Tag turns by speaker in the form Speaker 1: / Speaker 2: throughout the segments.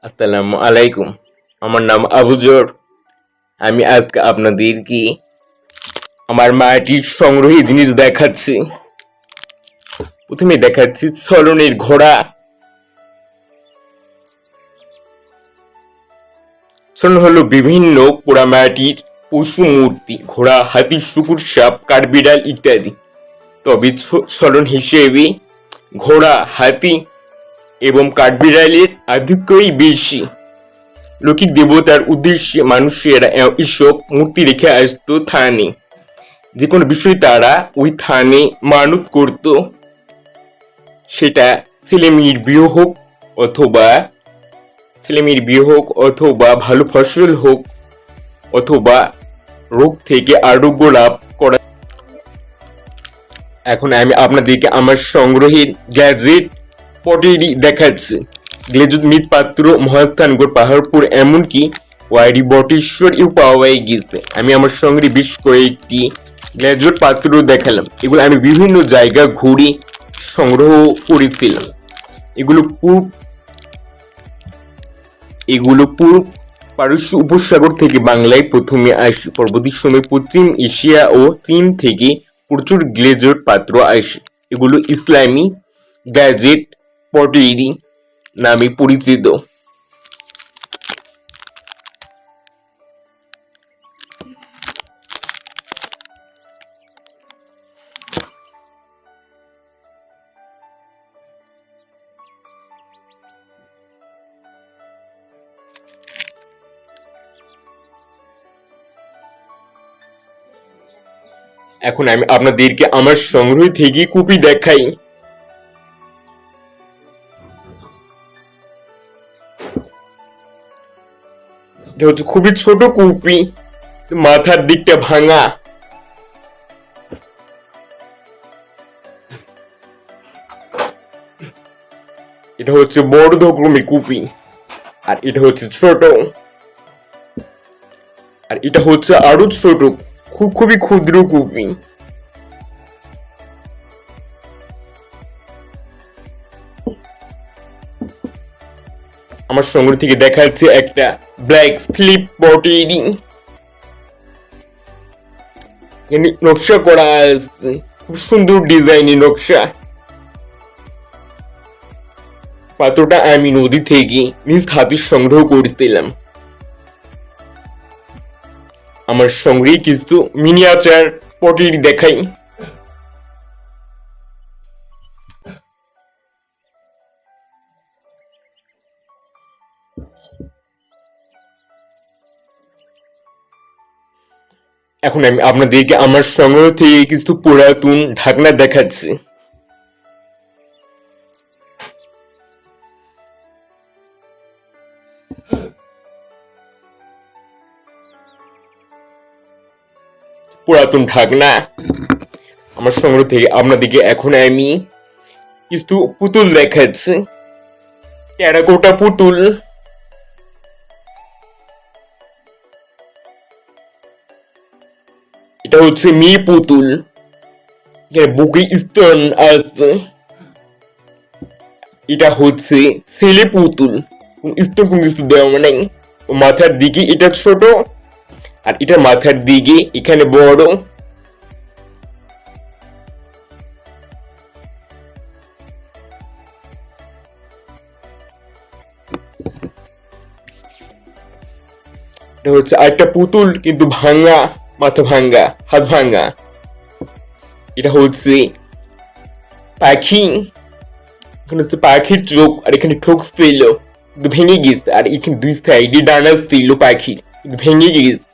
Speaker 1: আসসালামু আলাইকুম। আমার নাম আবুজর। আমি আজকে আপনাদেরকে আমার মাটির সংগ্রহী জিনিস দেখাচ্ছি। প্রথমে দেখাচ্ছি চলনের ঘোড়া। চলন হলো বিভিন্ন পোড়ামাটির পশু মূর্তি, ঘোড়া, হাতি, শুকুর, সাপ, কাঠবিড়াল ইত্যাদি। তবে চলন হিসেবে ঘোড়া, হাতি এবং কাঠবিড়ালের আধিক্যই বেশি। লৌকিক দেবতার উদ্দেশ্যে মানুষেরা এসব মূর্তি রেখে আসতো থানে। যে কোনো বিষয় তারা ওই থানে মানত করত, সেটা ছেলেমেয়ের বিয়ে হোক অথবা ভালো ফসল হোক অথবা রোগ থেকে আরোগ্য লাভ করা। এখন আমি আপনাদেরকে আমার সংগ্রহের গ্যাজেট পটেরি দেখাচ্ছি। গ্লেজুত মৃৎপাত্র, মহাস্থানগড়, পাহাড়পুর, এমনকি ওয়াইডি বটেশ্বরেও পাওয়া গেছে। আমি আমার সঙ্গে বেশ কয়েকটি গ্লেজুট পাত্র দেখালাম। এগুলো আমি বিভিন্ন জায়গা ঘুরে সংগ্রহ করেছিলাম। এগুলো পুরো পারস্য উপসাগর থেকে বাংলায় প্রথমে আসে। পরবর্তী সময়ে পশ্চিম এশিয়া ও চীন থেকে প্রচুর গ্লেজুট পাত্র আসে। এগুলো ইসলামী গ্যাজেট পটেরি নামে পরিচিত। এখন আমি আপনাদেরকে আমার সংগ্রহ থেকে কপি দেখাই। এটা হচ্ছে খুবই ছোট কপি, মাথার দিকটা ভাঙা। এটা হচ্ছে বড় রকমের কপি, আর এটা হচ্ছে ছোট, আর এটা হচ্ছে আরো ছোট, খুবই ক্ষুদ্র কপি। আমার সংগ্রহ থেকে দেখা যাচ্ছে একটা ব্ল্যাক স্লিপ পটেরি। নকশা করা আছে, খুব সুন্দর ডিজাইনের নকশা। পাত্রটা আমি নদী থেকে নিজ হাতে সংগ্রহ করেছিলাম। আমার সংগ্রহে কিছু মিনিয়েচার পটেরি দেখাই। এখন আমি আপনাদেরকে আমার সংগ্রহ থেকে কিছু পুরাতন ঢাকনা দেখাচ্ছি। পুরাতন ঢাকনা আমার সংগ্রহ থেকে আপনাদেরকে এখন আমি কিছু পুতুল দেখাচ্ছি। টেরাকোটা পুতুল। এটা হচ্ছে মেয়ে পুতুল, বুকে স্তন আছে। এটা হচ্ছে ছেলে পুতুল, স্তন কোনো কিছু দেওয়া নাই। মাথার দিকে এটা ছোট, আর এটা মাথার দিকে এখানে বড়। এটা হচ্ছে আরেকটা পুতুল, কিন্তু ভাঙা, মাথা ভাঙা, হাত ভাঙা। এটা হচ্ছে পাখি, এখানে হচ্ছে পাখির চোখ, আর এখানে ঠোক ছিল কিন্তু ভেঙে গেছে, আর এখানে দুই সাইডে ডানা ছিল পাখির, কিন্তু ভেঙে গেছে।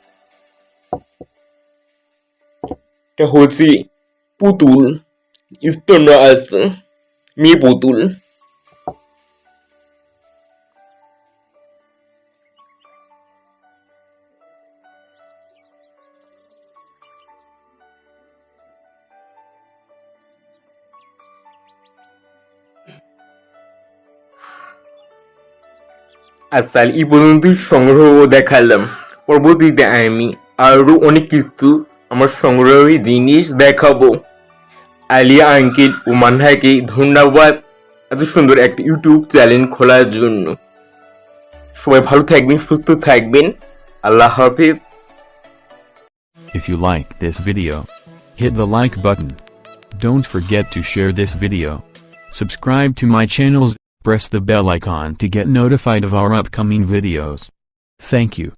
Speaker 1: এটা হচ্ছে পুতুল, স্তন আছে, মেয়ে পুতুল। আজ তাহলে এই পর্যন্তই সংগ্রহ দেখালাম। পরবর্তীতে আমি আরো অনেক কিছু আমার সংগ্রহের জিনিস দেখাবো। আলিয়া আঙ্কেল ও মান্নাকে ধন্যবাদ এত সুন্দর একটা ইউটিউব চ্যানেল খোলার জন্য। সবাই ভালো থাকবেন, সুস্থ থাকবেন। আল্লাহ হাফেজ।
Speaker 2: If you like this video, hit the like button. Don't forget to share this video. Subscribe to my channels, press the bell icon to get notified of our upcoming videos. Thank you.